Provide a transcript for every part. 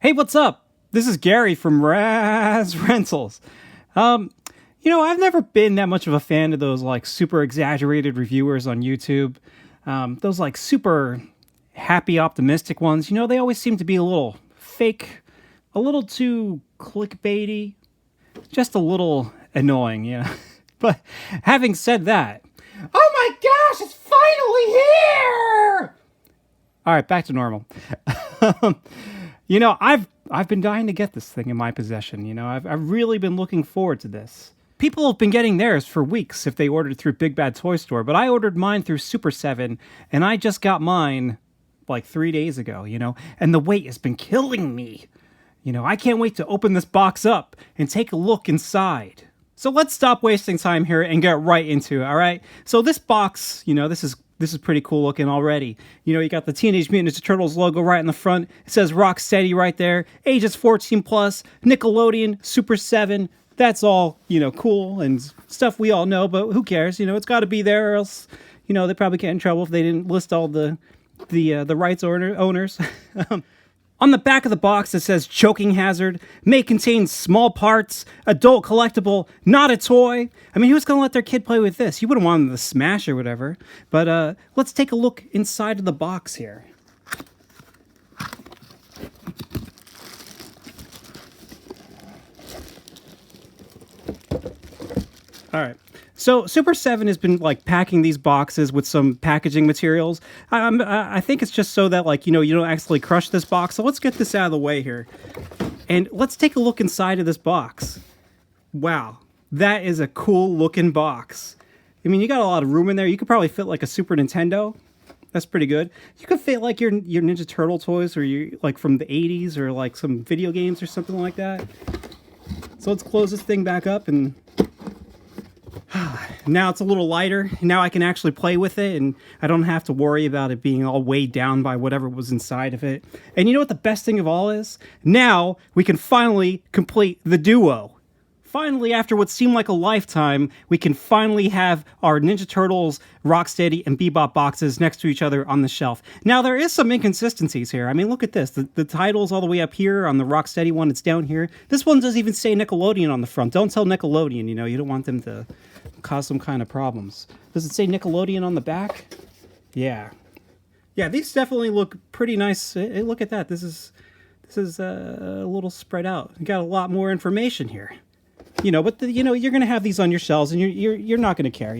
Hey, what's up? This is Gary from Raz Rentals. I've never been that much of a fan of those like super exaggerated reviewers on YouTube. Those like super happy, optimistic ones. They always seem to be a little fake, a little too clickbaity, just a little annoying, But having said that, oh my gosh, it's finally here! All right, back to normal. I've been dying to get this thing in my possession. I've really been looking forward to this. People have been getting theirs for weeks if they ordered through Big Bad Toy Store, but I ordered mine through Super7, and I just got mine like 3 days ago, and the wait has been killing me. I can't wait to open this box up and take a look inside. So let's stop wasting time here and get right into it, all right? So this box, this is pretty cool looking already. You got the Teenage Mutant Ninja Turtles logo right in the front. It says Rocksteady right there. Ages 14 plus, Nickelodeon, Super 7. That's all, cool and stuff we all know, but who cares? It's got to be there or else, they probably get in trouble if they didn't list all the rights owners. On the back of the box, it says choking hazard, may contain small parts, adult collectible, not a toy. I mean, who's going to let their kid play with this? You wouldn't want them to smash or whatever. But let's take a look inside of the box here. All right. So Super 7 has been like packing these boxes with some packaging materials. I think it's just so that you don't accidentally crush this box. So let's get this out of the way here. And let's take a look inside of this box. Wow, that is a cool looking box. I mean, you got a lot of room in there. You could probably fit like a Super Nintendo. That's pretty good. You could fit like your Ninja Turtle toys or you like from the 80s or like some video games or something like that. So let's close this thing back up and now it's a little lighter. Now I can actually play with it and I don't have to worry about it being all weighed down by whatever was inside of it. And you know what the best thing of all is? Now we can finally complete the duo. Finally, after what seemed like a lifetime, we can finally have our Ninja Turtles, Rocksteady, and Bebop boxes next to each other on the shelf. Now, there is some inconsistencies here. I mean, look at this. The title's all the way up here. On the Rocksteady one, it's down here. This one doesn't even say Nickelodeon on the front. Don't tell Nickelodeon, you don't want them to cause some kind of problems. Does it say Nickelodeon on the back? Yeah. Yeah, these definitely look pretty nice. Hey, look at that. This is a little spread out. You got a lot more information here. But you're going to have these on your shelves, and you're not going to care.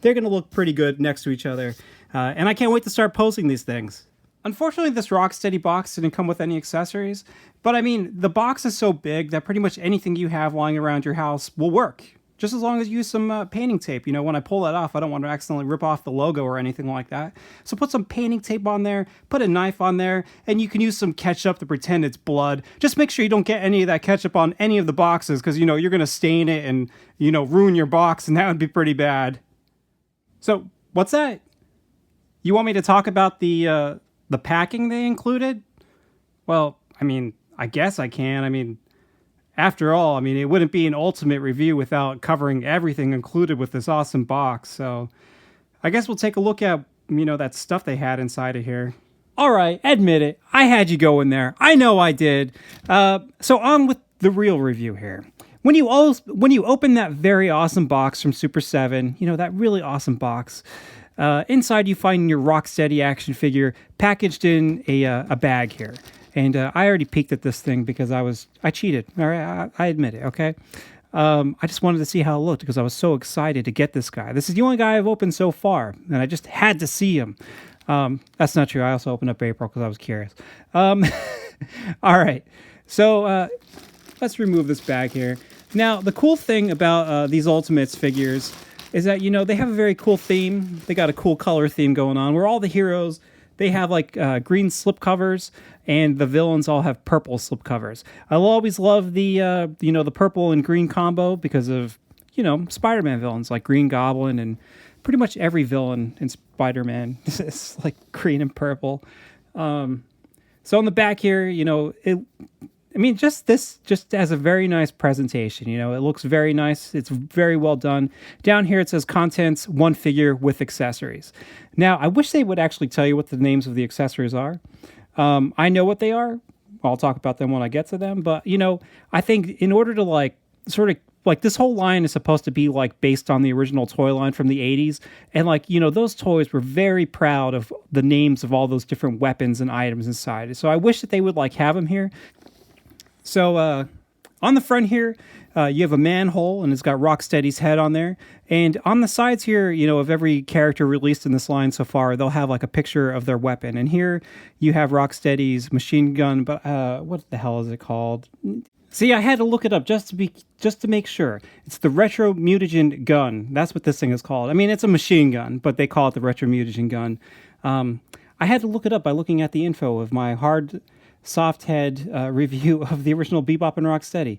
They're going to look pretty good next to each other, and I can't wait to start posting these things. Unfortunately, this Rocksteady box didn't come with any accessories, but I mean, the box is so big that pretty much anything you have lying around your house will work. Just as long as you use some painting tape. When I pull that off, I don't want to accidentally rip off the logo or anything like that. So put some painting tape on there, put a knife on there, and you can use some ketchup to pretend it's blood. Just make sure you don't get any of that ketchup on any of the boxes because, you're going to stain it and, ruin your box, and that would be pretty bad. So, what's that? You want me to talk about the packing they included? Well, I mean, I guess I can. I mean, after all, it wouldn't be an ultimate review without covering everything included with this awesome box. So I guess we'll take a look at, that stuff they had inside of here. All right, admit it. I had you go in there. I know I did. So on with the real review here. When you open that very awesome box from Super 7, that really awesome box, inside you find your Rocksteady action figure packaged in a bag here. And I already peeked at this thing because I cheated. All right, I admit it, okay? I just wanted to see how it looked because I was so excited to get this guy. This is the only guy I've opened so far, and I just had to see him. That's not true. I also opened up April because I was curious. All right, so let's remove this bag here. Now, the cool thing about these Ultimates figures is that, they have a very cool theme. They got a cool color theme going on where all the heroes, they have like green slip covers, and the villains all have purple slip covers. I'll always love the the purple and green combo because of Spider-Man villains like Green Goblin, and pretty much every villain in Spider-Man is like green and purple. So on the back here, just has a very nice presentation. It looks very nice. It's very well done. Down here it says contents, one figure with accessories. Now, I wish they would actually tell you what the names of the accessories are. I know what they are. I'll talk about them when I get to them. But, you know, I think in order to like sort of like this whole line is supposed to be like based on the original toy line from the 80s. And like, you know, those toys were very proud of the names of all those different weapons and items inside. So I wish that they would like have them here. So on the front here, you have a manhole and it's got Rocksteady's head on there. And on the sides here, you know, of every character released in this line so far, they'll have like a picture of their weapon. And here you have Rocksteady's machine gun, but what the hell is it called? See, I had to look it up just to make sure. It's the Retromutagen gun. That's what this thing is called. I mean, it's a machine gun, but they call it the Retromutagen gun. I had to look it up by looking at the info of my hard soft head review of the original Bebop and Rocksteady.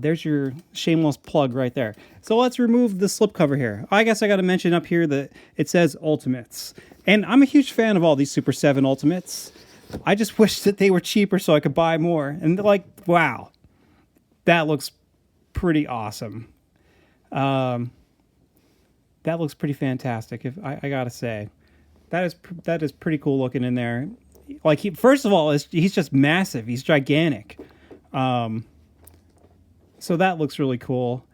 There's your shameless plug right there. So let's remove the slipcover here. I guess I got to mention up here that it says Ultimates. And I'm a huge fan of all these Super 7 Ultimates. I just wish that they were cheaper so I could buy more. And they're like, wow. That looks pretty awesome. That looks pretty fantastic. If I gotta say, that is pretty cool looking in there. Like first of all, he's just massive. He's gigantic. So that looks really cool.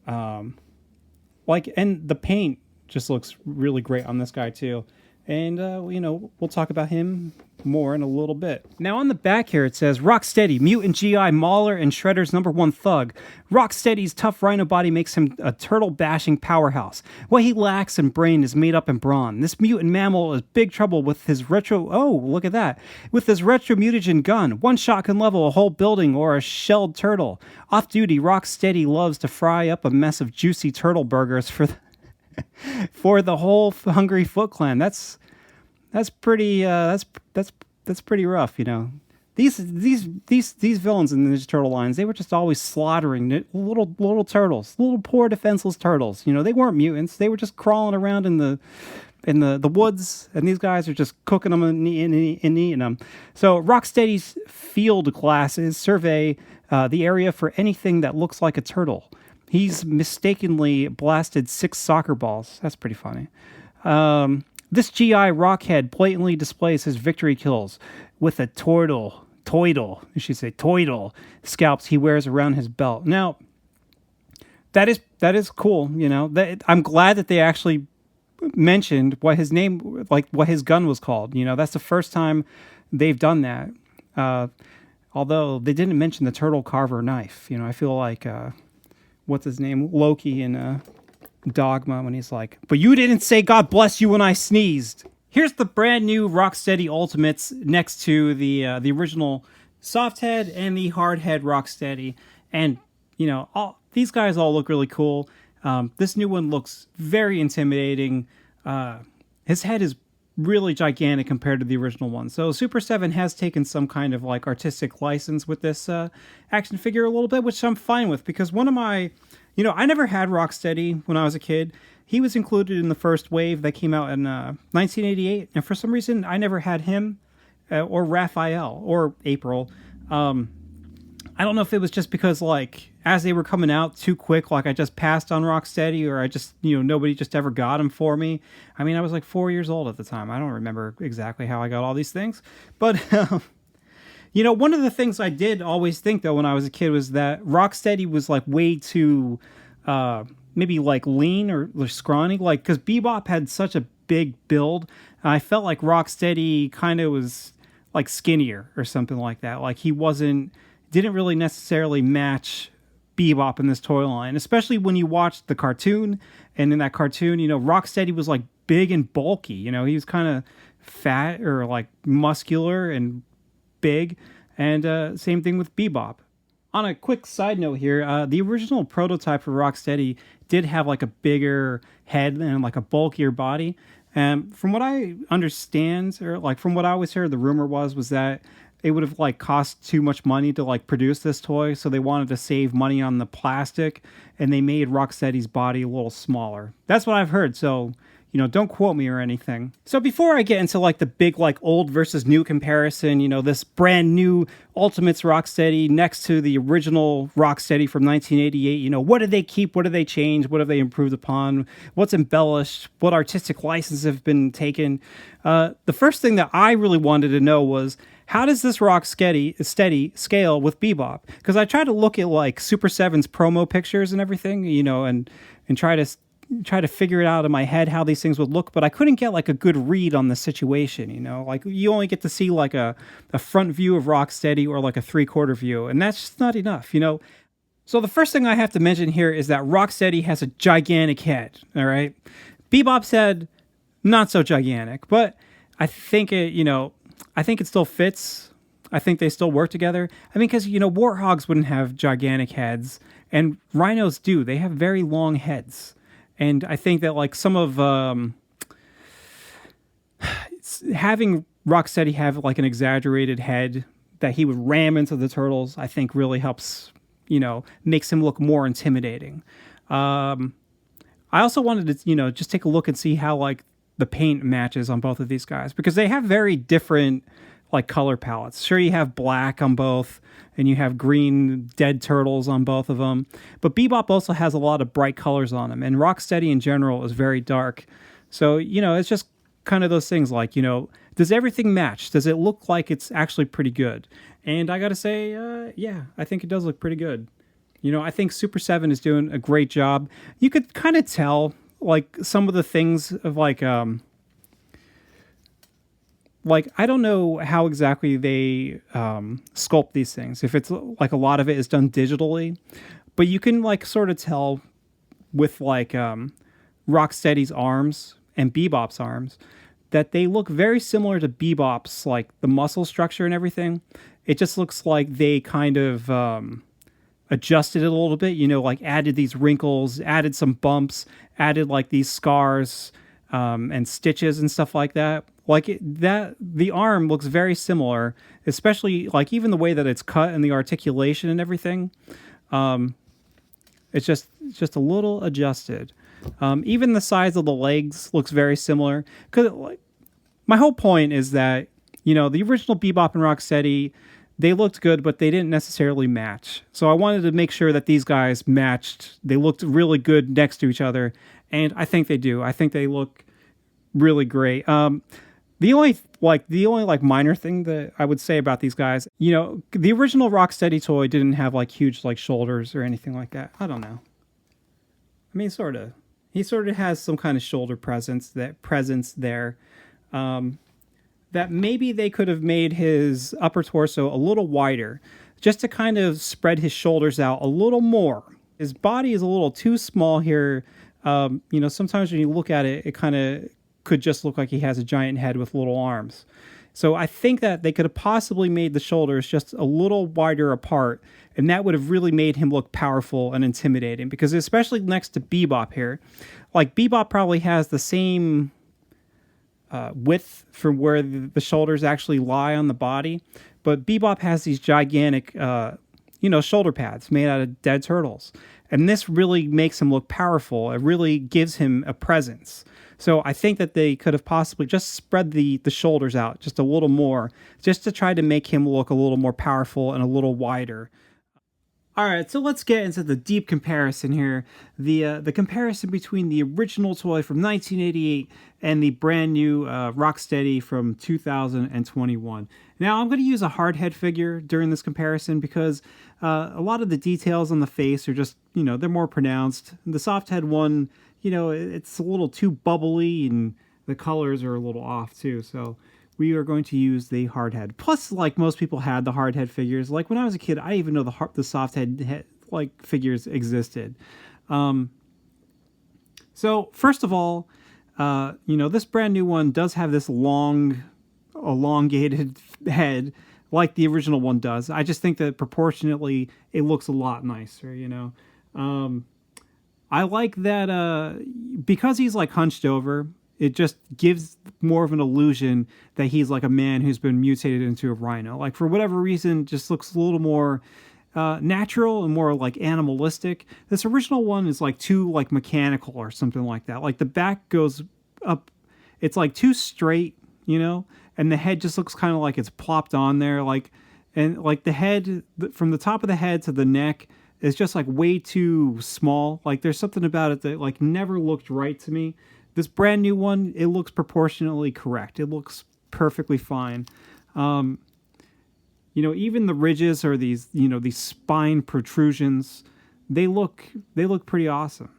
Like, and the paint just looks really great on this guy too. And, you know, we'll talk about him more in a little bit. Now on the back here it says, Rocksteady, Mutant GI Mauler and Shredder's #1 thug. Rocksteady's tough rhino body makes him a turtle-bashing powerhouse. What he lacks in brain is made up in brawn. This mutant mammal is big trouble with his look at that. With his Retromutagen gun. One shot can level a whole building or a shelled turtle. Off-duty, Rocksteady loves to fry up a mess of juicy turtle burgers for the whole Hungry Foot Clan. That's pretty that's pretty rough, you know. These villains in these turtle lines, they were just always slaughtering little turtles, little poor defenseless turtles. You know, they weren't mutants. They were just crawling around in the woods, and these guys are just cooking them and eating them. So Rocksteady's field glasses survey the area for anything that looks like a turtle. He's mistakenly blasted 6 soccer balls. That's pretty funny. This GI Rockhead blatantly displays his victory kills with a toidle, scalps he wears around his belt. Now, that is cool, you know. I'm glad that they actually mentioned what his name, like what his gun was called. You know, that's the first time they've done that. Although they didn't mention the turtle Carver knife. You know, I feel like what's his name, Loki in Dogma, when he's like, but you didn't say God bless you when I sneezed. Here's the brand new Rocksteady Ultimates next to the original soft head and the hard head Rocksteady. And, you know, these guys all look really cool. This new one looks very intimidating. His head is really gigantic compared to the original one. So Super 7 has taken some kind of like artistic license with this action figure a little bit, which I'm fine with, because one of my, you know, I never had Rocksteady when I was a kid. He was included in the first wave that came out in 1988, and for some reason I never had him or Raphael or April. I don't know if it was just because, like, as they were coming out too quick, like I just passed on Rocksteady, or I just, you know, nobody just ever got him for me. I mean, I was like 4 years old at the time. I don't remember exactly how I got all these things. But, you know, one of the things I did always think, though, when I was a kid was that Rocksteady was, like, way too, maybe, like, lean or scrawny. Like, because Bebop had such a big build. I felt like Rocksteady kind of was, like, skinnier or something like that. Like, he didn't really necessarily match Bebop in this toy line, especially when you watched the cartoon. And in that cartoon, you know, Rocksteady was like big and bulky. You know, he was kind of fat or like muscular and big. And same thing with Bebop. On a quick side note here, the original prototype for Rocksteady did have like a bigger head and like a bulkier body. And from what I understand, or like from what I always heard, the rumor was that it would have like cost too much money to like produce this toy, so they wanted to save money on the plastic, and they made Rocksteady's body a little smaller. That's what I've heard, so, you know, don't quote me or anything. So before I get into like the big like old versus new comparison, you know, this brand new Ultimates Rocksteady next to the original Rocksteady from 1988, you know, what did they keep? What did they change? What have they improved upon? What's embellished? What artistic licenses have been taken? The first thing that I really wanted to know was, how does this steady scale with Bebop? Because I tried to look at like Super7's promo pictures and everything, you know, and try to figure it out in my head how these things would look, but I couldn't get like a good read on the situation, you know? Like you only get to see like a front view of Rocksteady or like a 3/4 view, and that's just not enough, you know? So the first thing I have to mention here is that Rocksteady has a gigantic head, all right? Bebop's head, not so gigantic, but I think I think it still fits. I think they still work together. I mean, because, you know, warthogs wouldn't have gigantic heads, and rhinos do. They have very long heads. And I think that, like, some of having Rocksteady have, like, an exaggerated head that he would ram into the turtles, I think really helps, you know, makes him look more intimidating. I also wanted to, you know, just take a look and see how, like, the paint matches on both of these guys, because they have very different, like, color palettes. Sure, you have black on both, and you have green dead turtles on both of them, but Bebop also has a lot of bright colors on him, and Rocksteady in general is very dark. So, you know, it's just kind of those things like, you know, does everything match? Does it look like it's actually pretty good? And I gotta say, yeah, I think it does look pretty good. You know, I think Super7 is doing a great job. You could kind of tell, like, some of the things of, like, I don't know how exactly they sculpt these things. If it's, like, a lot of it is done digitally. But you can, like, sort of tell with, like, Rocksteady's arms and Bebop's arms that they look very similar to Bebop's, like, the muscle structure and everything. It just looks like they kind of adjusted it a little bit, you know, like added these wrinkles, added some bumps, added like these scars and stitches and stuff like that. Like the arm looks very similar, especially like even the way that it's cut and the articulation and everything. It's just a little adjusted. Even the size of the legs looks very similar. Because like, my whole point is that, you know, the original Bebop and Rocksteady, they looked good, but they didn't necessarily match. So I wanted to make sure that these guys matched. They looked really good next to each other, and I think they do. I think they look really great. The only minor thing that I would say about these guys, you know, the original Rocksteady toy didn't have like huge like shoulders or anything like that. I don't know. I mean, sort of. He sort of has some kind of shoulder presence there. That maybe they could have made his upper torso a little wider, just to kind of spread his shoulders out a little more. His body is a little too small here. You know, sometimes when you look at it, it kind of could just look like he has a giant head with little arms. So I think that they could have possibly made the shoulders just a little wider apart, and that would have really made him look powerful and intimidating, because especially next to Bebop here, like Bebop probably has the same width from where the shoulders actually lie on the body, but Bebop has these gigantic you know, shoulder pads made out of dead turtles, and this really makes him look powerful. It really gives him a presence. So I think that they could have possibly just spread the shoulders out just a little more, just to try to make him look a little more powerful and a little wider. All right, so let's get into the deep comparison here. The comparison between the original toy from 1988 and the brand new Rocksteady from 2021. Now, I'm going to use a hard head figure during this comparison because a lot of the details on the face are just, you know, they're more pronounced. The soft head one, you know, it's a little too bubbly, and the colors are a little off too. So we are going to use the hard head. Plus, like, most people had the hard head figures. Like when I was a kid, I didn't even know the soft head like figures existed. So first of all, you know, this brand new one does have this long, elongated head like the original one does. I just think that proportionately it looks a lot nicer, you know. I like that because he's like hunched over, it just gives more of an illusion that he's like a man who's been mutated into a rhino. Like, for whatever reason, just looks a little more natural and more like animalistic. This original one is like too like mechanical or something like that. Like the back goes up, it's like too straight, you know, and the head just looks kind of like it's plopped on there. Like, and like the head, from the top of the head to the neck, is just like way too small. Like there's something about it that like never looked right to me. This brand new one, it looks proportionately correct. It looks perfectly fine. even the ridges or these, these spine protrusions, they look pretty awesome.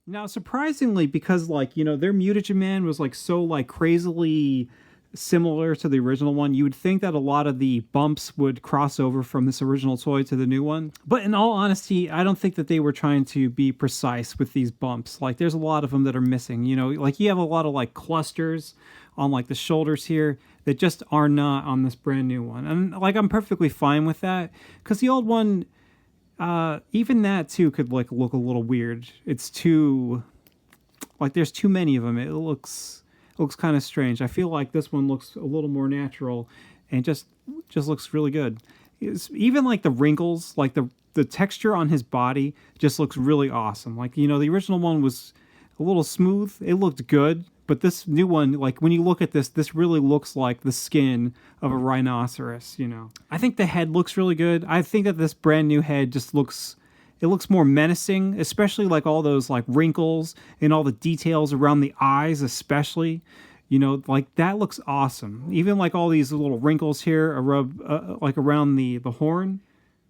Now, surprisingly, because their Mutagen Man was so crazily similar to the original one, you would think that a lot of the bumps would cross over from this original toy to the new one. But in all honesty, I don't think that they were trying to be precise with these bumps. There's a lot of them that are missing. You have a lot of clusters on the shoulders here that just are not on this brand new one. And I'm perfectly fine with that, because the old one, even that too could look a little weird. It's too there's too many of them. It looks kind of strange. I feel like this one looks a little more natural and just looks really good. Even the wrinkles, the texture on his body just looks really awesome. The original one was a little smooth. It looked good, but this new one, when you look at this really looks like the skin of a rhinoceros, I think the head looks really good. I think that this brand new head just looks more menacing, especially all those wrinkles and all the details around the eyes, especially. That looks awesome. Even all these little wrinkles here around the horn.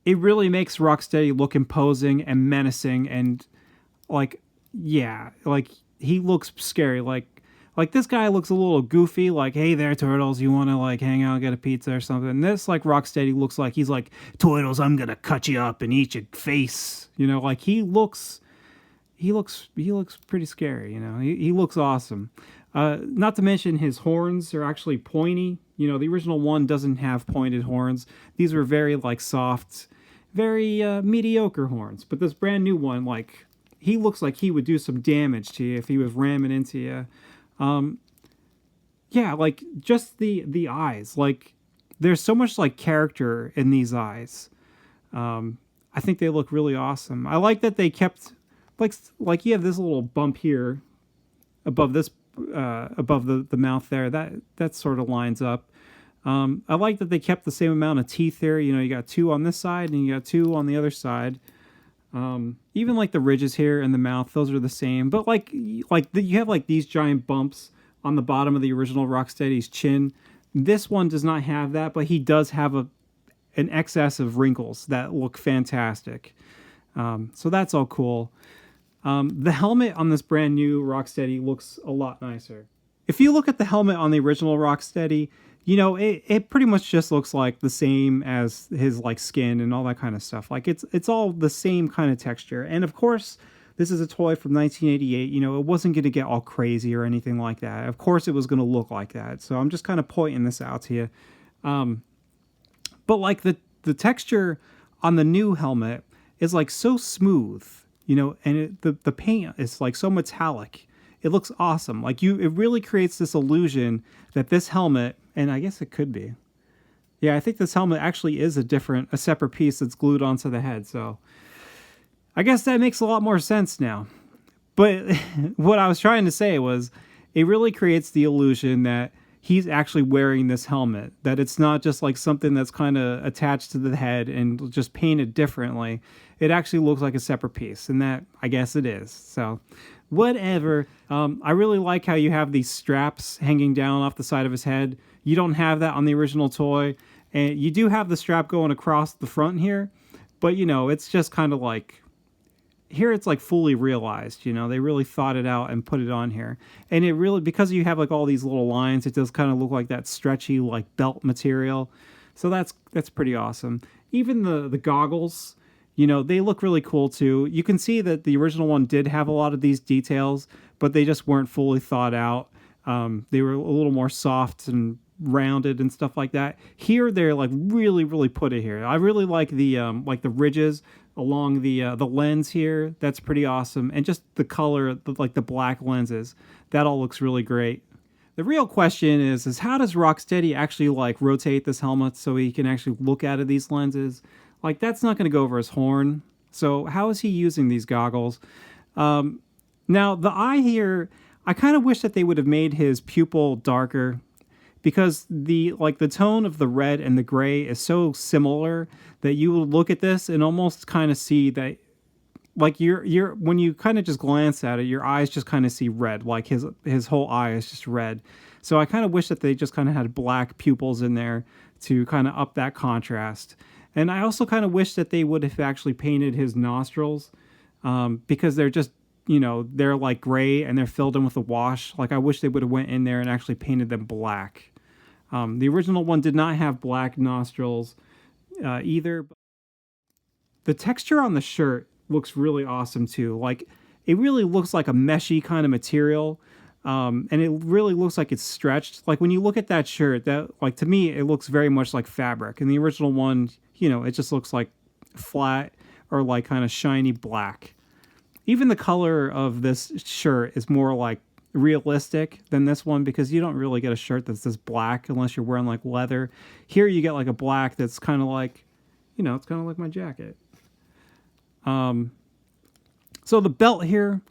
It really makes Rocksteady look imposing and menacing, and he looks scary. This guy looks a little goofy, hey there, Turtles, you want to hang out and get a pizza or something? And this Rocksteady looks like he's Turtles, I'm gonna cut you up and eat your face. He looks pretty scary. He looks awesome. Not to mention his horns are actually pointy. The original one doesn't have pointed horns. These were very soft, very mediocre horns. But this brand new one, he looks like he would do some damage to you if he was ramming into you. Just the eyes, there's so much character in these eyes. I think they look really awesome. I like that they kept you have this little bump here above this above the mouth there. That sort of lines up. I like that they kept the same amount of teeth there. You got 2 on this side and you got 2 on the other side. Even the ridges here in the mouth, those are the same. But you have these giant bumps on the bottom of the original Rocksteady's chin. This one does not have that, but he does have an excess of wrinkles that look fantastic. So that's all cool. The helmet on this brand new Rocksteady looks a lot nicer. If you look at the helmet on the original Rocksteady, it pretty much just looks like the same as his skin and all that kind of stuff. It's all the same kind of texture. And of course, this is a toy from 1988. It wasn't going to get all crazy or anything like that. Of course, it was going to look like that. So I'm just kind of pointing this out to you. But the texture on the new helmet is so smooth, and the paint is so metallic. It looks awesome. It really creates this illusion that this helmet, and I guess it could be. Yeah, I think this helmet actually is a separate piece that's glued onto the head. So I guess that makes a lot more sense now. But what I was trying to say was, it really creates the illusion that he's actually wearing this helmet, that it's not just something that's kind of attached to the head and just painted differently. It actually looks like a separate piece, and that, I guess it is. So whatever. I really like how you have these straps hanging down off the side of his head. You don't have that on the original toy, and you do have the strap going across the front here, but it's just kind of here it's fully realized. They really thought it out and put it on here, and it really, because you have all these little lines, it does kind of look like that stretchy belt material. So that's pretty awesome. Even the goggles, they look really cool too. You can see that the original one did have a lot of these details, but they just weren't fully thought out. They were a little more soft and rounded and stuff like that. Here they're really put it here. I really like the ridges along the lens here. That's pretty awesome. And just the color, the black lenses, that all looks really great. The real question is how does Rocksteady actually rotate this helmet so he can actually look out of these lenses? That's not going to go over his horn. So how is he using these goggles? Now the eye here, I kind of wish that they would have made his pupil darker, because the tone of the red and the gray is so similar that you will look at this and almost kind of see that, you're when you kind of just glance at it, your eyes just kind of see red, his whole eye is just red. So I kind of wish that they just kind of had black pupils in there to kind of up that contrast. And I also kind of wish that they would have actually painted his nostrils, because they're just, they're like gray and they're filled in with a wash. Like, I wish they would have went in there and actually painted them black. The original one did not have black nostrils either. The texture on the shirt looks really awesome too. Like, it really looks like a meshy kind of material. And it really looks like it's stretched. Like, when you look at that shirt, that, like, to me, it looks very much like fabric. And the original one, it just looks like flat or like kind of shiny black. Even the color of this shirt is more like realistic than this one, because you don't really get a shirt that's this black unless you're wearing like leather. Here you get like a black that's kind of like, it's kind of like my jacket. So the belt here,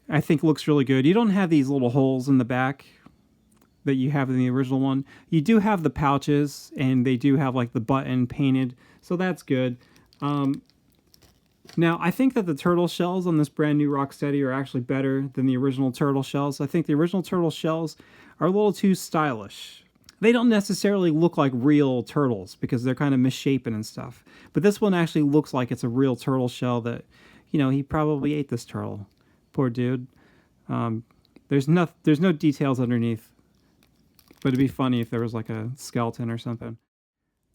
I think, looks really good. You don't have these little holes in the back that you have in the original one. You do have the pouches, and they do have like the button painted, so that's good. Now, I think that the turtle shells on this brand new Rocksteady are actually better than the original turtle shells. I think the original turtle shells are a little too stylish. They don't necessarily look like real turtles because they're kind of misshapen and stuff. But this one actually looks like it's a real turtle shell that, he probably ate this turtle. Poor dude. There's no details underneath. But it'd be funny if there was like a skeleton or something.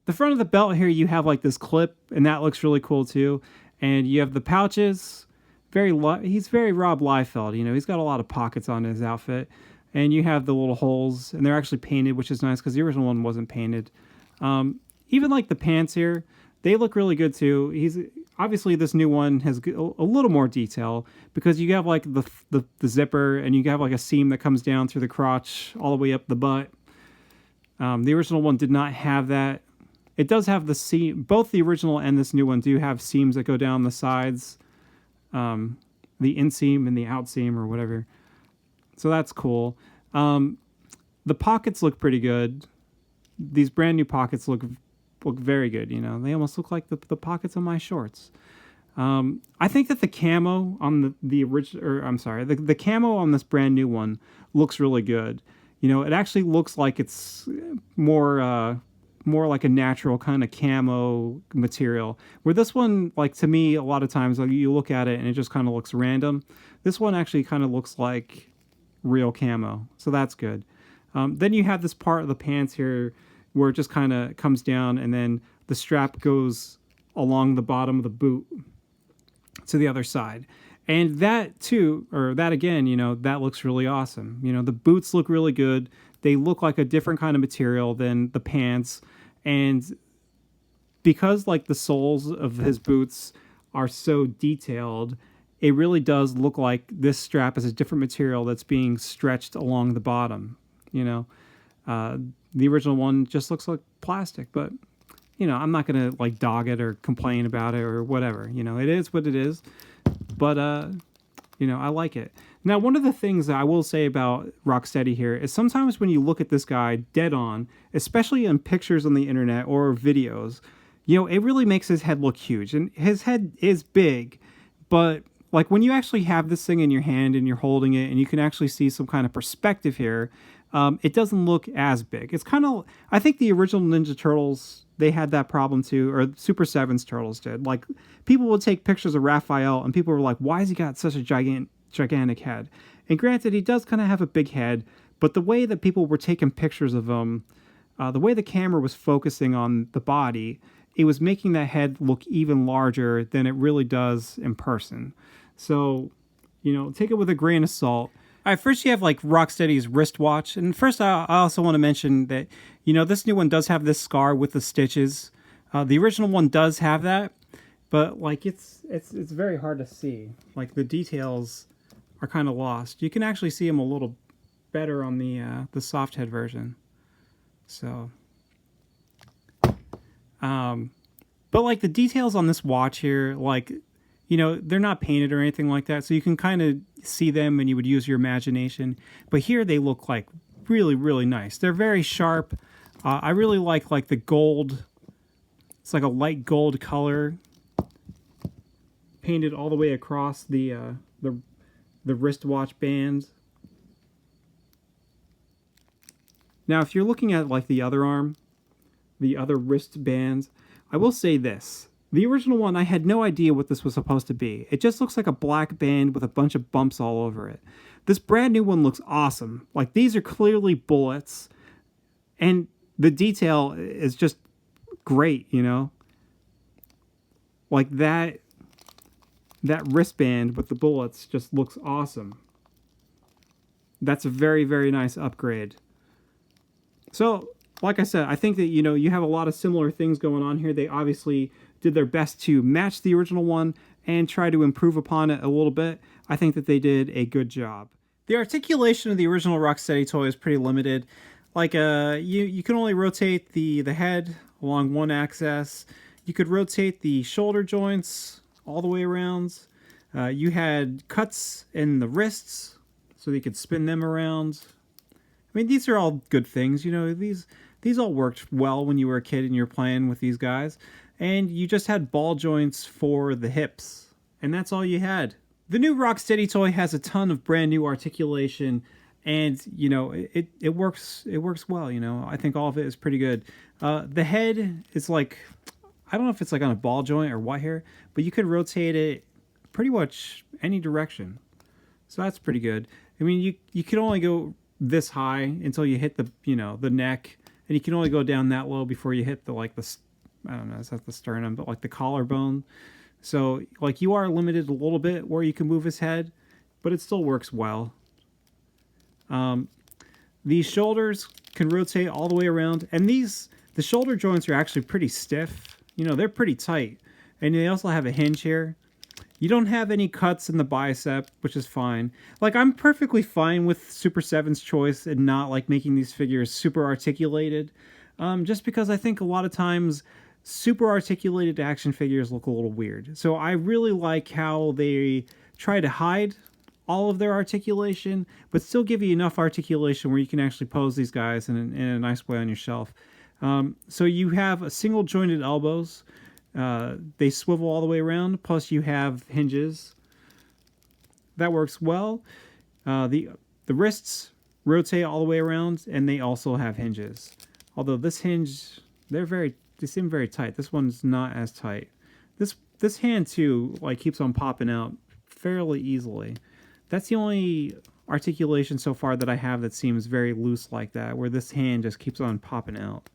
The front of the belt here, you have like this clip, and that looks really cool too. And you have the pouches. He's very Rob Liefeld. He's got a lot of pockets on his outfit. And you have the little holes, and they're actually painted, which is nice because the original one wasn't painted. Even like the pants here, they look really good too. Obviously this new one has a little more detail because you have like the zipper, and you have like a seam that comes down through the crotch all the way up the butt. The original one did not have that. It does have the seam. Both the original and this new one do have seams that go down the sides, the inseam and the outseam or whatever. So that's cool. The pockets look pretty good. These brand new pockets look very good. They almost look like the pockets on my shorts. I think that the camo on the original, or I'm sorry, the camo on this brand new one looks really good. It actually looks like it's more like a natural kind of camo material. Where this one, like, to me, a lot of times, like, you look at it and it just kind of looks random. This one actually kind of looks like real camo, so that's good. Then you have this part of the pants here where it just kind of comes down, and then the strap goes along the bottom of the boot to the other side. And that too, or that again, that looks really awesome. The boots look really good. They look like a different kind of material than the pants. And because like the soles of his boots are so detailed, it really does look like this strap is a different material that's being stretched along the bottom. The original one just looks like plastic, but I'm not gonna like dog it or complain about it or whatever. It is what it is. But I like it. Now, one of the things that I will say about Rocksteady here is sometimes when you look at this guy dead on, especially in pictures on the internet or videos, it really makes his head look huge. And his head is big, but like when you actually have this thing in your hand and you're holding it and you can actually see some kind of perspective here, it doesn't look as big. It's kind of, I think the original Ninja Turtles, they had that problem too, or Super 7's Turtles did. Like, people would take pictures of Raphael and people were like, why has he got such a gigantic head? And granted, he does kind of have a big head, but the way that people were taking pictures of him, the way the camera was focusing on the body, it was making that head look even larger than it really does in person. So, take it with a grain of salt. All right, first you have like Rocksteady's wristwatch. And first I also want to mention that, this new one does have this scar with the stitches. The original one does have that, but like it's very hard to see. Like the details are kind of lost. You can actually see them a little better on the soft head version. So, but like the details on this watch here, like, they're not painted or anything like that, so you can kind of see them and you would use your imagination. But here they look like really, really nice. They're very sharp. I really like the gold. It's like a light gold color painted all the way across the wristwatch bands. Now, if you're looking at like the other arm, the other wristbands. I will say this. The original one, I had no idea what this was supposed to be. It just looks like a black band with a bunch of bumps all over it. This brand new one looks awesome. Like, these are clearly bullets, and the detail is just great, you know? Like, that wristband with the bullets just looks awesome. That's a very, very nice upgrade. So, like I said, I think that, you know, you have a lot of similar things going on here. They obviously did their best to match the original one and try to improve upon it a little bit. I think that they did a good job. The articulation of the original Rocksteady toy is pretty limited. Like, you can only rotate the head along one axis. You could rotate the shoulder joints all the way around. You had cuts in the wrists, so you could spin them around. I mean, these are all good things. You know, these all worked well when you were a kid and you were playing with these guys. And you just had ball joints for the hips. And that's all you had. The new Rocksteady toy has a ton of brand new articulation. And, you know, it works well, you know. I think all of it is pretty good. The head is like, I don't know if it's like on a ball joint or what here, but you could rotate it pretty much any direction. So that's pretty good. I mean, you can only go this high until you hit the, you know, the neck, and you can only go down that low before you hit the, like, the, I don't know, it's not the sternum, but like the collarbone. So, like, you are limited a little bit where you can move his head, but it still works well. These shoulders can rotate all the way around, and the shoulder joints are actually pretty stiff. You know, they're pretty tight, and they also have a hinge here. You don't have any cuts in the bicep, which is fine. Like, I'm perfectly fine with Super 7's choice and not, like, making these figures super articulated. Just because I think a lot of times super articulated action figures look a little weird. So I really like how they try to hide all of their articulation, but still give you enough articulation where you can actually pose these guys in a nice way on your shelf. So you have a single jointed elbows. They swivel all the way around, plus you have hinges. That works well. The wrists rotate all the way around, and they also have hinges. Although this hinge, they seem very tight. This one's not as tight. This hand too, like, keeps on popping out fairly easily. That's the only articulation so far that I have that seems very loose like that, where this hand just keeps on popping out.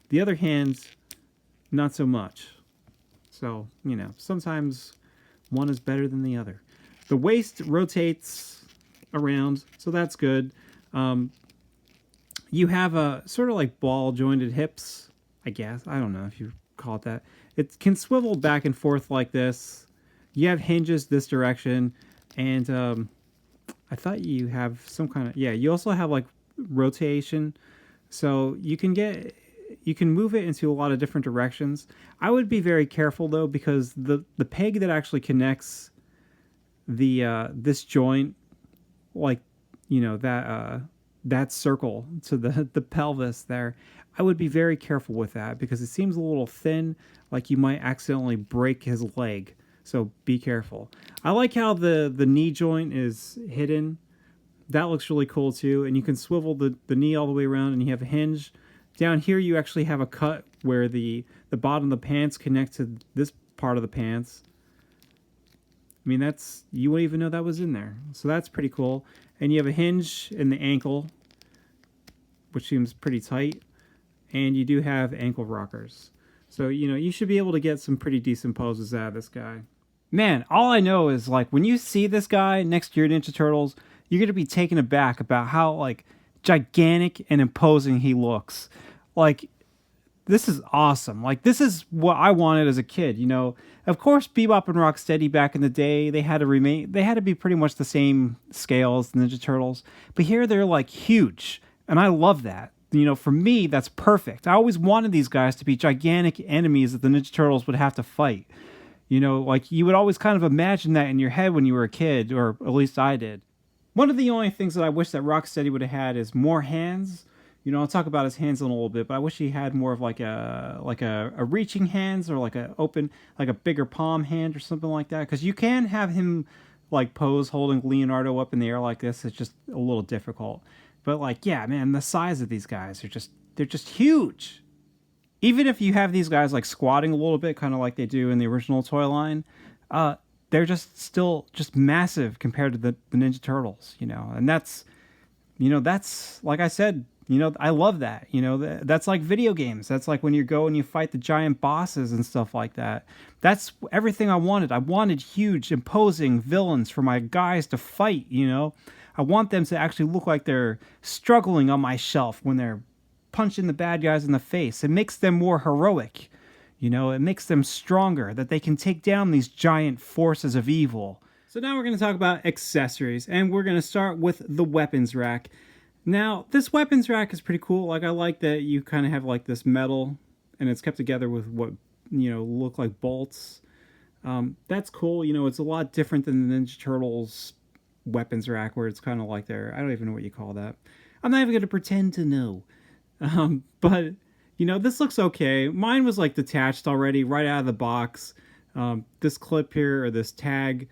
The other hands, not so much. So, you know, sometimes one is better than the other. The waist rotates around, so that's good. You have a sort of like ball jointed hips, I guess. I don't know if you call it that. It can swivel back and forth like this. You have hinges this direction, and I thought you have some kind of, yeah, you also have like rotation, so you can move it into a lot of different directions. I would be very careful though, because the peg that actually connects the this joint, like, you know, that circle to the pelvis there, I would be very careful with that, because it seems a little thin, like you might accidentally break his leg. So be careful. I like how the knee joint is hidden. That looks really cool too. And you can swivel the knee all the way around, and you have a hinge. Down here you actually have a cut where the bottom of the pants connect to this part of the pants. I mean, you wouldn't even know that was in there. So that's pretty cool. And you have a hinge in the ankle, which seems pretty tight. And you do have ankle rockers. So, you know, you should be able to get some pretty decent poses out of this guy. Man, all I know is, like, when you see this guy next to your Ninja Turtles, you're going to be taken aback about how, like, gigantic and imposing he looks. Like, this is awesome. Like, this is what I wanted as a kid, you know. Of course, Bebop and Rocksteady back in the day, they had to be pretty much the same scale as the Ninja Turtles. But here they're, like, huge. And I love that. You know, for me, that's perfect. I always wanted these guys to be gigantic enemies that the Ninja Turtles would have to fight. You know, like, you would always kind of imagine that in your head when you were a kid, or at least I did. One of the only things that I wish that Rocksteady would have had is more hands. You know, I'll talk about his hands in a little bit, but I wish he had more of like a reaching hands, or like a bigger palm hand or something like that. Because you can have him, like, pose holding Leonardo up in the air like this. It's just a little difficult. But, like, yeah, man, the size of these guys they're just huge. even if you have these guys like squatting a little bit, kind of like they do in the original toy line, they're just still just massive compared to the Ninja Turtles, you know. And that's, you know, that's like I said, you know, I love that. You know, that's like video games. That's like when you go and you fight the giant bosses and stuff like that. That's everything I wanted. I wanted huge, imposing villains for my guys to fight, you know. I want them to actually look like they're struggling on my shelf when they're punching the bad guys in the face. It makes them more heroic. You know, it makes them stronger, that they can take down these giant forces of evil. So now we're going to talk about accessories, and we're going to start with the weapons rack. Now, this weapons rack is pretty cool. Like, I like that you kind of have like this metal, and it's kept together with what, you know, look like bolts. That's cool. You know, it's a lot different than the Ninja Turtles weapons rack, where it's kind of like their, I don't even know what you call that. I'm not even going to pretend to know. But, you know, this looks okay. Mine was like detached already right out of the box. This clip here, or this tag,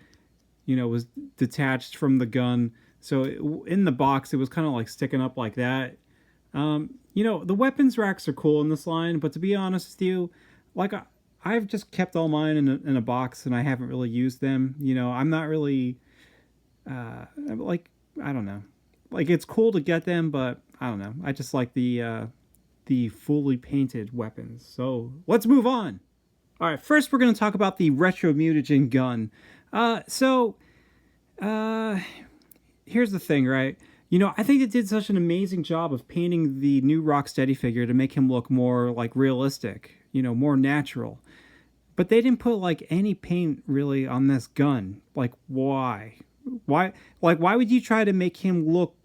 you know, was detached from the gun. So in the box, it was kind of like sticking up like that. You know, the weapons racks are cool in this line, but to be honest with you, like I've just kept all mine in a box, and I haven't really used them. You know, I'm not really, like, I don't know. Like, it's cool to get them, but I don't know. I just like the fully painted weapons. So let's move on. All right, first we're going to talk about the Retromutagen gun. Here's the thing, right? You know, I think it did such an amazing job of painting the new Rocksteady figure to make him look more like realistic, you know, more natural. But they didn't put like any paint really on this gun. Like, why? Why would you try to make him look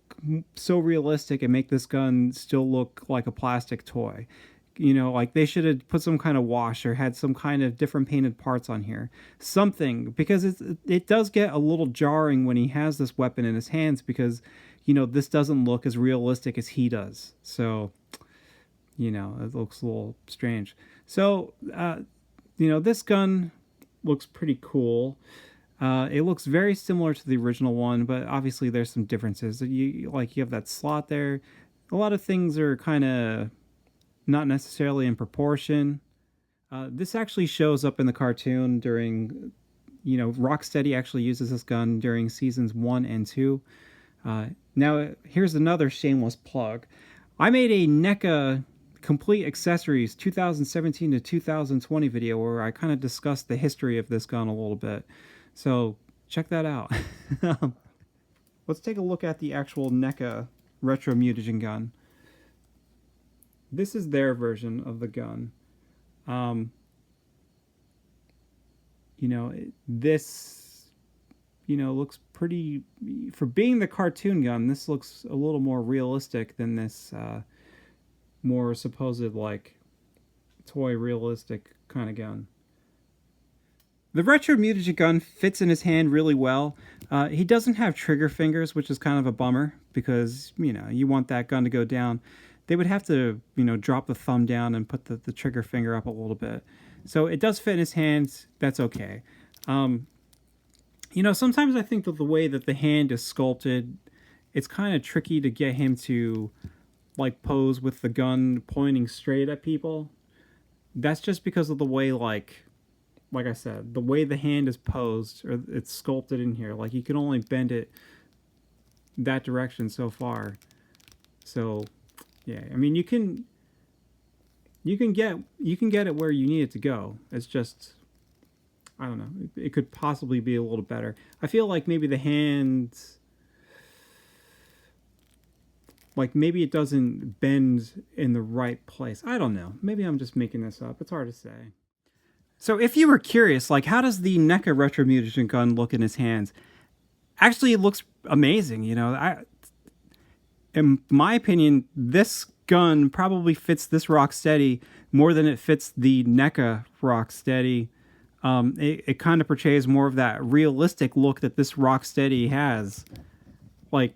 so realistic and make this gun still look like a plastic toy? You know, like they should have put some kind of wash or had some kind of different painted parts on here. Something, because it does get a little jarring when he has this weapon in his hands, because, you know, this doesn't look as realistic as he does. So, you know, it looks a little strange. So, you know, this gun looks pretty cool. It looks very similar to the original one, but obviously there's some differences. You have that slot there. A lot of things are kind of not necessarily in proportion. This actually shows up in the cartoon during, you know, Rocksteady actually uses this gun during seasons 1 and 2. Now, here's another shameless plug. I made a NECA Complete Accessories 2017 to 2020 video where I kind of discussed the history of this gun a little bit. So check that out. Let's take a look at the actual NECA Retromutagen gun. This is their version of the gun. You know, this, you know, looks pretty, for being the cartoon gun, this looks a little more realistic than this more supposed like toy realistic kind of gun. The Retromutagen gun fits in his hand really well. He doesn't have trigger fingers, which is kind of a bummer, because, you know, you want that gun to go down. They would have to, you know, drop the thumb down and put the trigger finger up a little bit. So it does fit in his hands. That's okay. You know, sometimes I think that the way that the hand is sculpted, it's kind of tricky to get him to, like, pose with the gun pointing straight at people. That's just because of the way, like I said, the way the hand is posed, or it's sculpted in here. Like, you can only bend it that direction so far. So, yeah, I mean, you can get it where you need it to go. It's just, I don't know. It could possibly be a little better. I feel like maybe the hand, like maybe it doesn't bend in the right place. I don't know. Maybe I'm just making this up. It's hard to say. So if you were curious, like, how does the NECA Retromutagen gun look in his hands? Actually, it looks amazing. You know, in my opinion, this gun probably fits this Rocksteady more than it fits the NECA Rocksteady. It kind of portrays more of that realistic look that this Rocksteady has. Like,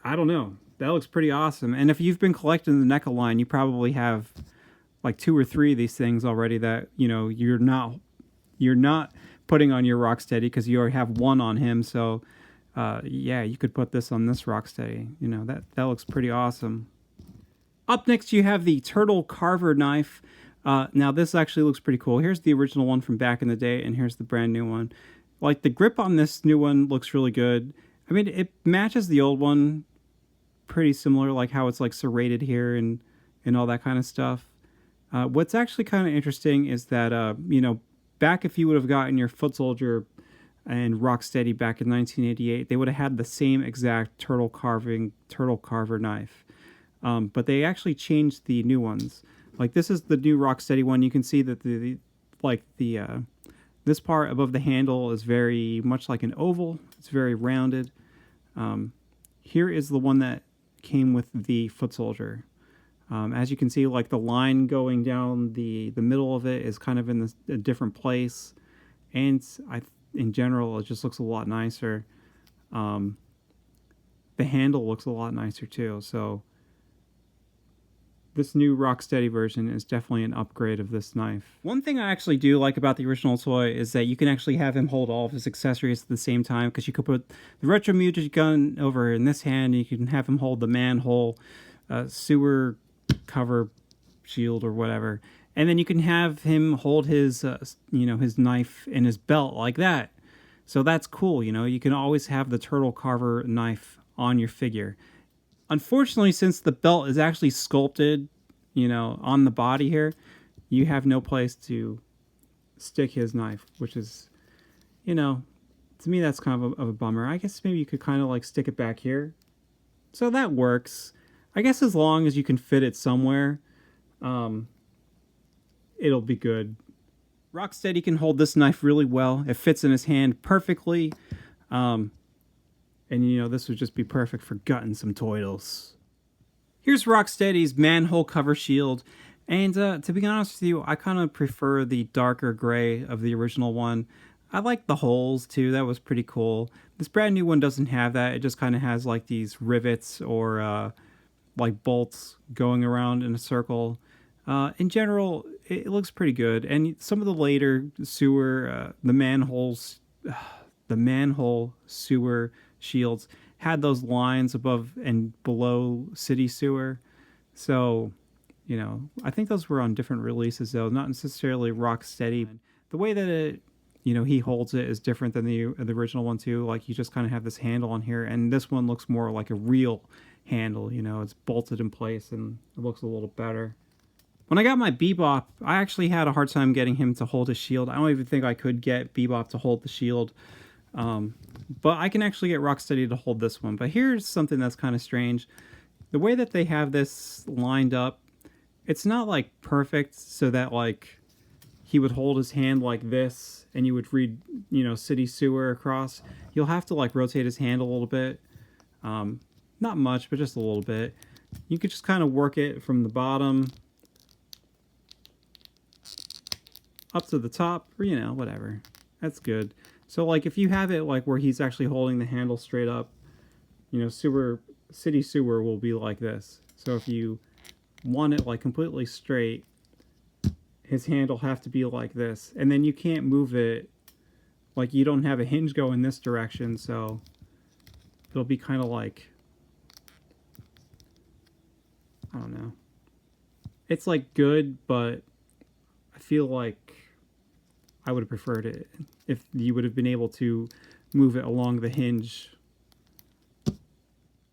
I don't know. That looks pretty awesome. And if you've been collecting the NECA line, you probably have like 2 or 3 of these things already that, you know, you're not putting on your Rocksteady because you already have one on him. So yeah, you could put this on this Rocksteady. You know, that looks pretty awesome. Up next, you have the Turtle Carver knife. Now this actually looks pretty cool. Here's the original one from back in the day, and here's the brand new one. Like, the grip on this new one looks really good. I mean, it matches the old one pretty similar, like how it's like serrated here and all that kind of stuff. What's actually kind of interesting is that, you know, back if you would have gotten your foot soldier and Rocksteady back in 1988, they would have had the same exact turtle carver knife. But they actually changed the new ones. Like, this is the new Rocksteady one. You can see that this part above the handle is very much like an oval. It's very rounded. Here is the one that came with the foot soldier. As you can see, like, the line going down the middle of it is kind of in a different place, and in general, it just looks a lot nicer. The handle looks a lot nicer too. So this new Rocksteady version is definitely an upgrade of this knife. One thing I actually do like about the original toy is that you can actually have him hold all of his accessories at the same time, because you could put the Retromutagen gun over in this hand, and you can have him hold the manhole, sewer cover shield or whatever, and then you can have him hold his his knife in his belt like that. So that's cool. You know, you can always have the turtle carver knife on your figure. Unfortunately, since the belt is actually sculpted, you know, on the body here, you have no place to stick his knife, which is, you know, to me that's kind of a bummer. I guess maybe you could kind of like stick it back here. So that works. I guess as long as you can fit it somewhere, it'll be good. Rocksteady can hold this knife really well. It fits in his hand perfectly. And, you know, this would just be perfect for gutting some toidles. Here's Rocksteady's manhole cover shield. And to be honest with you, I kind of prefer the darker gray of the original one. I like the holes, too. That was pretty cool. This brand new one doesn't have that. It just kind of has, like, these rivets or, like, bolts going around in a circle. In general, it looks pretty good. And some of the later sewer, the manhole sewer shields had those lines above and below city sewer. So, you know, I think those were on different releases, though, not necessarily Rocksteady. The way that he holds it is different than the original one too. Like, you just kind of have this handle on here, and this one looks more like a real handle. You know, it's bolted in place and it looks a little better. When I got my Bebop, I actually had a hard time getting him to hold his shield. I don't even think I could get Bebop to hold the shield. But I can actually get Rocksteady to hold this one. But here's something that's kind of strange. The way that they have this lined up, it's not like perfect so that like he would hold his hand like this and you would read, you know, city sewer across. You'll have to like rotate his hand a little bit. Not much, but just a little bit. You could just kind of work it from the bottom up to the top, or, you know, whatever. That's good. So like if you have it like where he's actually holding the handle straight up, you know, city sewer will be like this. So if you want it like completely straight, his hand will have to be like this, and then you can't move it. Like, you don't have a hinge go in this direction, so it'll be kind of like, I don't know. It's like good, but I feel like I would have preferred it if you would have been able to move it along the hinge.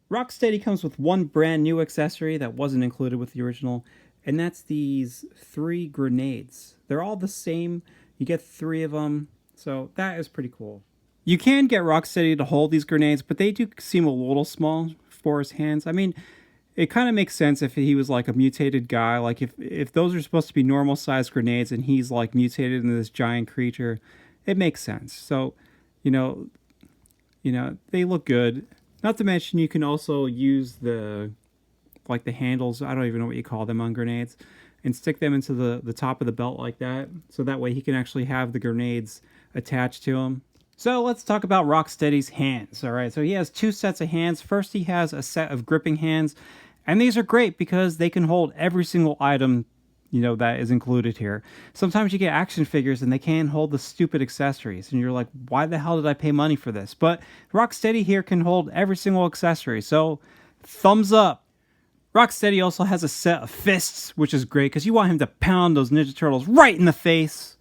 Rocksteady comes with one brand new accessory that wasn't included with the original, and that's these 3 grenades. They're all the same. You get 3 of them, so that is pretty cool. You can get Rocksteady to hold these grenades, but they do seem a little small for his hands. I mean, it kind of makes sense if he was like a mutated guy. Like if those are supposed to be normal sized grenades and he's like mutated into this giant creature, it makes sense. So, you know, they look good. Not to mention you can also use the handles, I don't even know what you call them on grenades, and stick them into the top of the belt like that. So that way he can actually have the grenades attached to him. So let's talk about Rocksteady's hands. All right, so he has 2 sets of hands. First, he has a set of gripping hands, and these are great because they can hold every single item, you know, that is included here. Sometimes you get action figures and they can't hold the stupid accessories, and you're like, why the hell did I pay money for this? But Rocksteady here can hold every single accessory, so thumbs up. Rocksteady also has a set of fists, which is great because you want him to pound those Ninja Turtles right in the face.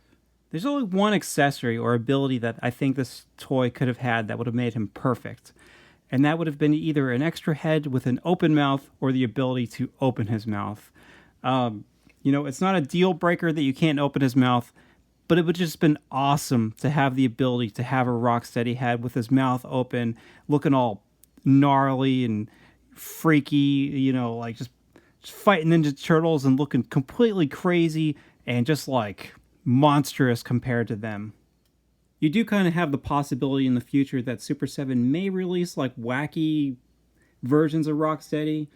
There's only one accessory or ability that I think this toy could have had that would have made him perfect. And that would have been either an extra head with an open mouth or the ability to open his mouth. It's not a deal breaker that you can't open his mouth, but it would just been awesome to have the ability to have a Rocksteady head with his mouth open, looking all gnarly and freaky, like just fighting Ninja Turtles and looking completely crazy and just like monstrous compared to them. You do kind of have the possibility in the future that Super 7 may release like wacky versions of Rocksteady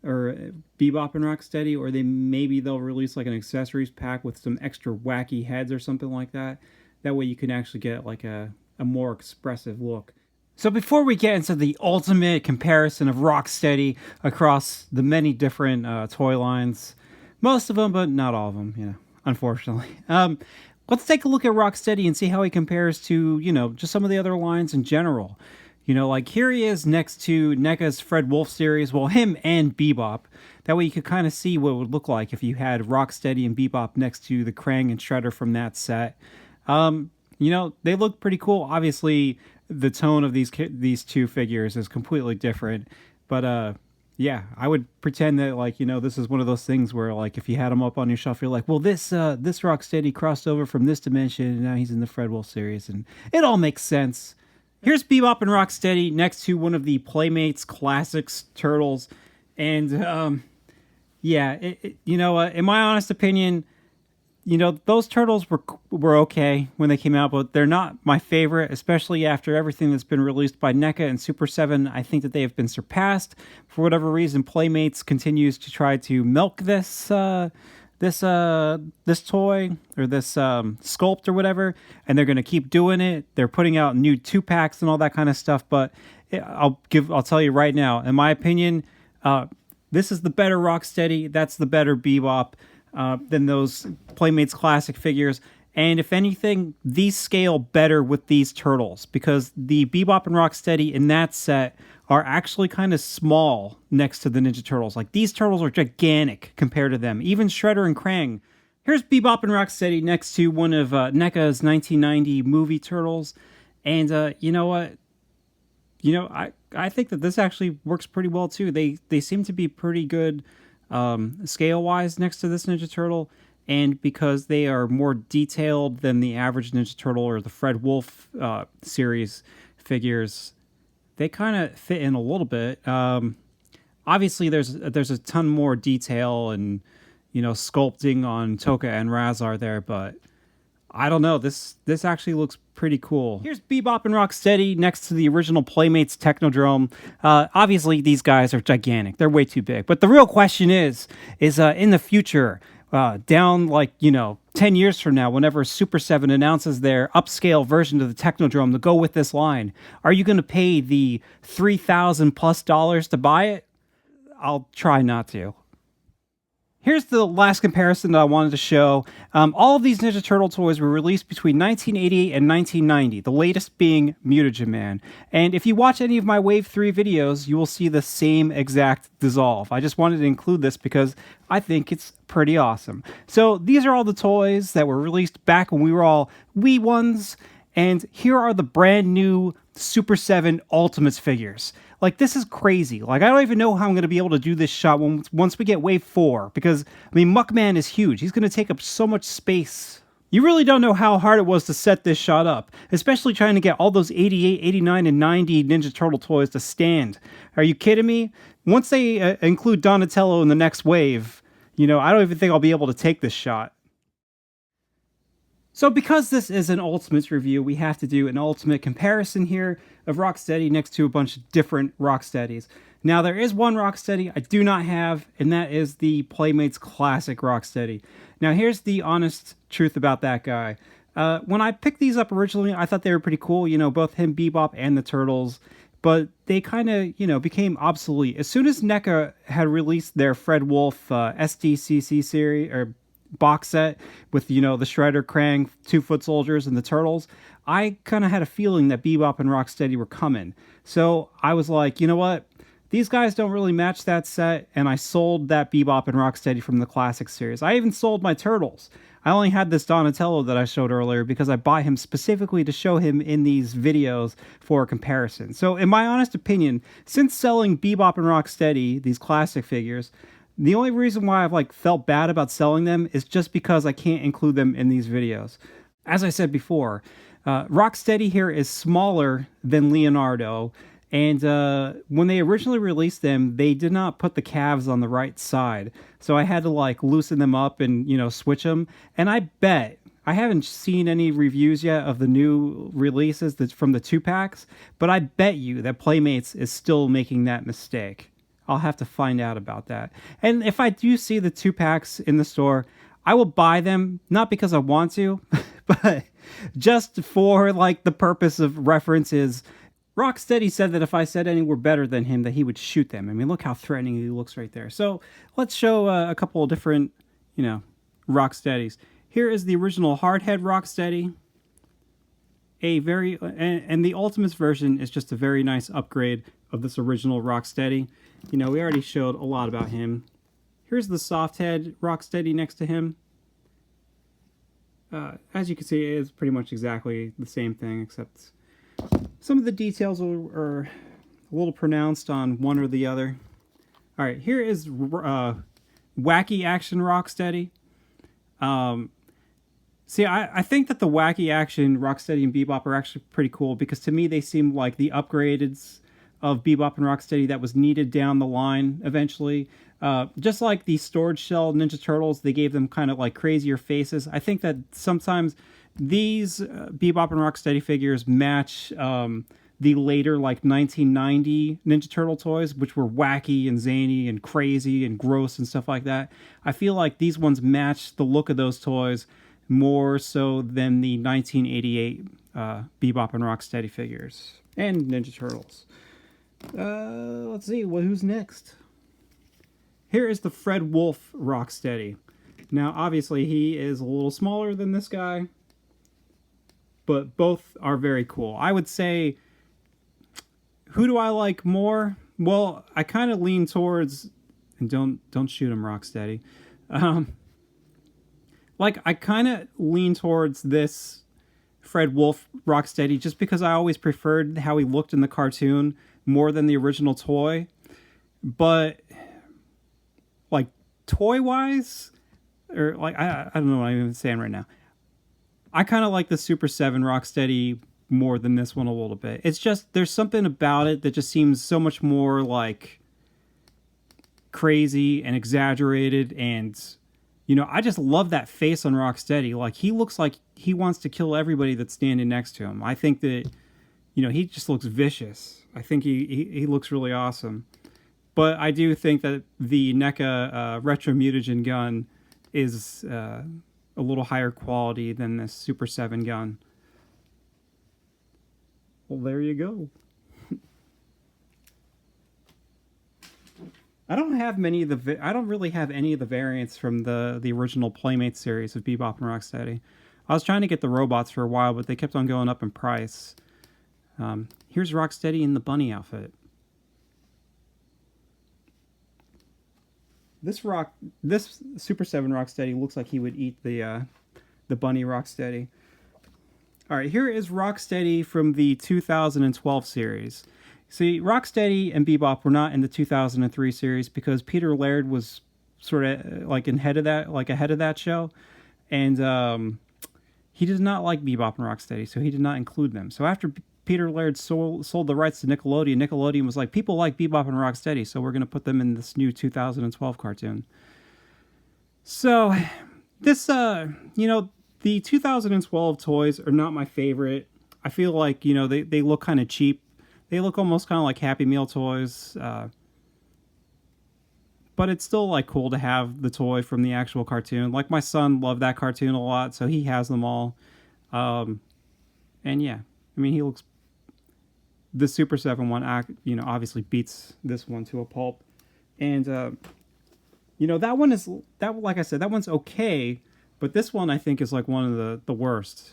or Bebop and Rocksteady, or they'll release like an accessories pack with some extra wacky heads or something like that. That way you can actually get like a more expressive look. So before we get into the ultimate comparison of Rocksteady across the many different toy lines, most of them, but not all of them, unfortunately. Let's take a look at Rocksteady and see how he compares to, just some of the other lines in general. Like here he is next to NECA's Fred Wolf series, well, him and Bebop. That way you could kind of see what it would look like if you had Rocksteady and Bebop next to the Krang and Shredder from that set. They look pretty cool. Obviously, the tone of these two figures is completely different, but I would pretend that this is one of those things where if you had him up on your shelf, you're like, well, this Rocksteady crossed over from this dimension, and now he's in the Fred Wolf series, and it all makes sense. Here's Bebop and Rocksteady next to one of the Playmates Classics Turtles, and in my honest opinion, those turtles were okay when they came out, but they're not my favorite, especially after everything that's been released by NECA and Super 7. I think that they have been surpassed. For whatever reason, Playmates continues to try to milk this toy or this Sculpt or whatever, and they're going to keep doing it. They're putting out new 2-packs and all that kind of stuff, but I'll tell you right now, in my opinion, this is the better Rocksteady. That's the better Bebop than those Playmates Classic figures. And if anything, these scale better with these turtles because the Bebop and Rocksteady in that set are actually kind of small next to the Ninja Turtles. Like these turtles are gigantic compared to them, even Shredder and Krang. Here's Bebop and Rocksteady next to one of NECA's 1990 movie turtles. And you know what? I think that this actually works pretty well too. They seem to be pretty good scale-wise next to this Ninja Turtle, and because they are more detailed than the average Ninja Turtle or the Fred Wolf series figures, they kind of fit in a little bit. Obviously, there's a ton more detail and sculpting on Toka and Razar there, but I don't know. This actually looks pretty cool. Here's Bebop and Rocksteady next to the original Playmates Technodrome. Obviously, these guys are gigantic. They're way too big. But the real question is in the future, down 10 years from now, whenever Super 7 announces their upscale version of the Technodrome to go with this line, are you going to pay the $3,000+ to buy it? I'll try not to. Here's the last comparison that I wanted to show. All of these Ninja Turtle toys were released between 1988 and 1990, the latest being Mutagen Man. And if you watch any of my Wave 3 videos, you will see the same exact dissolve. I just wanted to include this because I think it's pretty awesome. So these are all the toys that were released back when we were all wee ones. And here are the brand new Super 7 Ultimates figures. This is crazy. I don't even know how I'm going to be able to do this shot once we get Wave 4. Because, Muckman is huge. He's going to take up so much space. You really don't know how hard it was to set this shot up. Especially trying to get all those 88, 89, and 90 Ninja Turtle toys to stand. Are you kidding me? Once they include Donatello in the next wave, I don't even think I'll be able to take this shot. So because this is an Ultimates review, we have to do an Ultimate comparison here of Rocksteady next to a bunch of different Rocksteadies. Now, there is one Rocksteady I do not have, and that is the Playmates Classic Rocksteady. Now, here's the honest truth about that guy. When I picked these up originally, I thought they were pretty cool, both him, Bebop, and the Turtles. But they kind of, became obsolete. As soon as NECA had released their Fred Wolf SDCC series, or box set with, the Shredder, Krang, 2-Foot Soldiers, and the Turtles, I kind of had a feeling that Bebop and Rocksteady were coming. So I was like, you know what? These guys don't really match that set, and I sold that Bebop and Rocksteady from the classic series. I even sold my Turtles. I only had this Donatello that I showed earlier because I bought him specifically to show him in these videos for a comparison. So in my honest opinion, since selling Bebop and Rocksteady, these classic figures, the only reason why I've felt bad about selling them is just because I can't include them in these videos. As I said before, Rocksteady here is smaller than Leonardo, and when they originally released them, they did not put the calves on the right side. So I had to loosen them up and, switch them. And I bet, I haven't seen any reviews yet of the new releases that's from the 2-packs, but I bet you that Playmates is still making that mistake. I'll have to find out about that. And if I do see the 2-packs in the store, I will buy them, not because I want to, but just for the purpose of references. Rocksteady said that if I said any were better than him, that he would shoot them. I mean, look how threatening he looks right there. So let's show a couple of different, Rocksteadies. Here is the original hardhead Rocksteady. And the Ultimates version is just a very nice upgrade of this original Rocksteady. We already showed a lot about him. Here's the softhead Rocksteady next to him. As you can see, it is pretty much exactly the same thing, except some of the details are a little pronounced on one or the other. All right, here is Wacky Action Rocksteady. See, I think that the Wacky Action Rocksteady and Bebop are actually pretty cool because to me they seem like the upgrades of Bebop and Rocksteady that was needed down the line eventually. Just like the Storage Shell Ninja Turtles, they gave them kind of crazier faces. I think that sometimes these Bebop and Rocksteady figures match the later 1990 Ninja Turtle toys, which were wacky and zany and crazy and gross and stuff like that. I feel like these ones match the look of those toys more so than the 1988 Bebop and Rocksteady figures and Ninja Turtles. Let's see, who's next? Here is the Fred Wolf Rocksteady. Now, obviously, he is a little smaller than this guy, but both are very cool. I would say, who do I like more? Well, I kind of lean towards, and don't shoot him, Rocksteady. I kind of lean towards this Fred Wolf Rocksteady just because I always preferred how he looked in the cartoon more than the original toy. But toy-wise, or I don't know what I'm even saying right now. I kind of like the Super7 Rocksteady more than this one a little bit. It's just, there's something about it that just seems so much more crazy and exaggerated, and I just love that face on Rocksteady. He looks like he wants to kill everybody that's standing next to him. I think that he just looks vicious. I think he looks really awesome. But I do think that the NECA Retromutagen gun is a little higher quality than this Super 7 gun. Well, there you go. I don't really have any of the variants from the original Playmates series of Bebop and Rocksteady. I was trying to get the robots for a while, but they kept on going up in price. Here's Rocksteady in the bunny outfit. This Super 7 Rocksteady looks like he would eat the bunny Rocksteady. All right, here is Rocksteady from the 2012 series. See, Rocksteady and Bebop were not in the 2003 series because Peter Laird was sort of ahead of that show, and he did not like Bebop and Rocksteady, so he did not include them. So after Peter Laird sold the rights to Nickelodeon, Nickelodeon was like, people like Bebop and Rocksteady, so we're going to put them in this new 2012 cartoon. So this, the 2012 toys are not my favorite. I feel like, they look kind of cheap. They look almost kind of like Happy Meal toys. But it's still cool to have the toy from the actual cartoon. My son loved that cartoon a lot, so he has them all. And yeah, I mean, he looks, the Super 7 one, obviously beats this one to a pulp. And, that one is, like I said, that one's okay, but this one I think is one of the worst.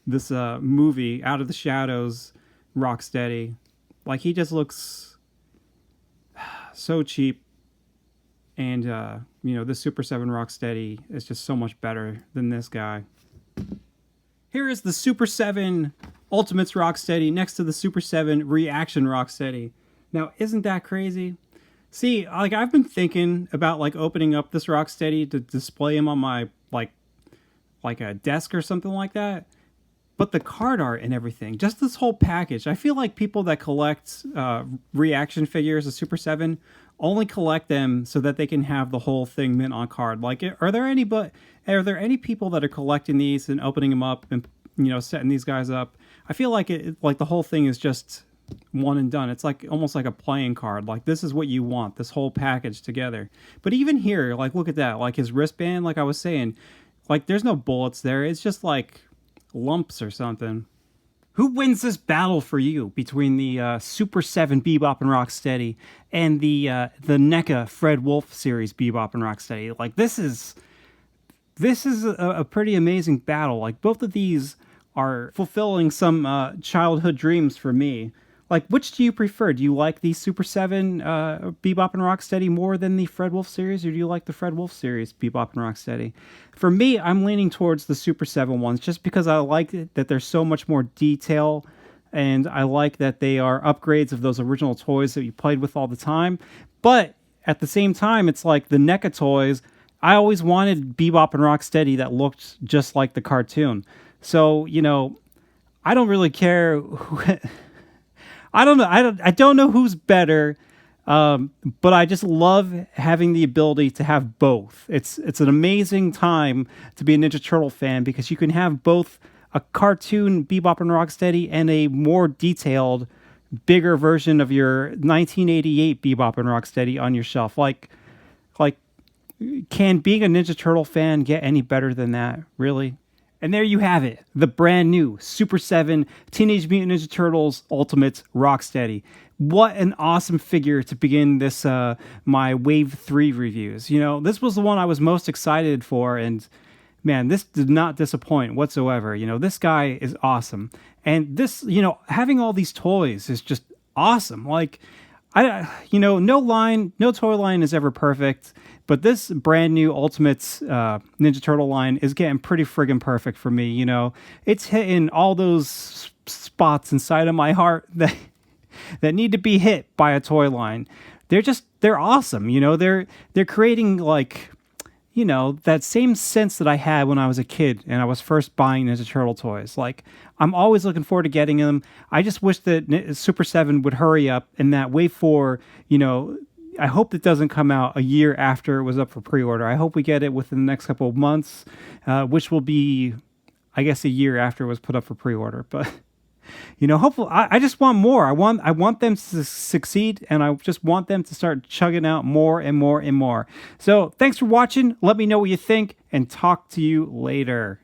This movie, Out of the Shadows Rocksteady, he just looks so cheap. And, you know, this Super 7 Rocksteady is just so much better than this guy. Here is the Super 7 Ultimates Rocksteady next to the Super 7 Reaction Rocksteady. Now, isn't that crazy? See, like, I've been thinking about, like, opening up this Rocksteady to display him on my, like a desk or something like that. But the card art and everything, just this whole package, I feel like people that collect reaction figures of Super 7 only collect them so that they can have the whole thing mint on card. Like, are there any people that are collecting these and opening them up and, you know, setting these guys up? I feel like like the whole thing is just one and done. It's like almost like a playing card. Like, this is what you want, this whole package together. But even here, like, look at that, like his wristband, like I was saying, like there's no bullets there. It's just like lumps or something. Who wins this battle for you between the Super 7 Bebop and Rocksteady and the NECA Fred Wolf series Bebop and Rocksteady? Like, this is a pretty amazing battle. Like, both of these are fulfilling some childhood dreams for me. Like, which do you prefer? Do you like the Super 7 Bebop and Rocksteady more than the Fred Wolf series, or do you like the Fred Wolf series Bebop and Rocksteady? For me, I'm leaning towards the Super 7 ones, just because I like that there's so much more detail, and I like that they are upgrades of those original toys that you played with all the time. But at the same time, it's like the NECA toys, I always wanted Bebop and Rocksteady that looked just like the cartoon. So, you know, I don't really care who... I don't know who's better, but I just love having the ability to have both. It's an amazing time to be a Ninja Turtle fan, because you can have both a cartoon Bebop and Rocksteady and a more detailed, bigger version of your 1988 Bebop and Rocksteady on your shelf. Like, can being a Ninja Turtle fan get any better than that, really? And there you have it, the brand new Super 7 Teenage Mutant Ninja Turtles Ultimates Rocksteady. What an awesome figure to begin this my Wave 3 reviews. You know, this was the one I was most excited for, and man, this did not disappoint whatsoever. You know, this guy is awesome. And this, you know, having all these toys is just awesome. Like, no toy line is ever perfect, but this brand new Ultimates Ninja Turtle line is getting pretty friggin' perfect for me. You know, it's hitting all those spots inside of my heart that need to be hit by a toy line. They're awesome. You know, they're creating, like, you know, that same sense that I had when I was a kid and I was first buying Ninja Turtle toys. Like, I'm always looking forward to getting them. I just wish that Super 7 would hurry up, and that Wave 4, you know, I hope it doesn't come out a year after it was up for pre-order. I hope we get it within the next couple of months, which will be, I guess, a year after it was put up for pre-order. But, you know, hopefully, I just want more. I want them to succeed, and I just want them to start chugging out more and more and more. So thanks for watching. Let me know what you think, and talk to you later.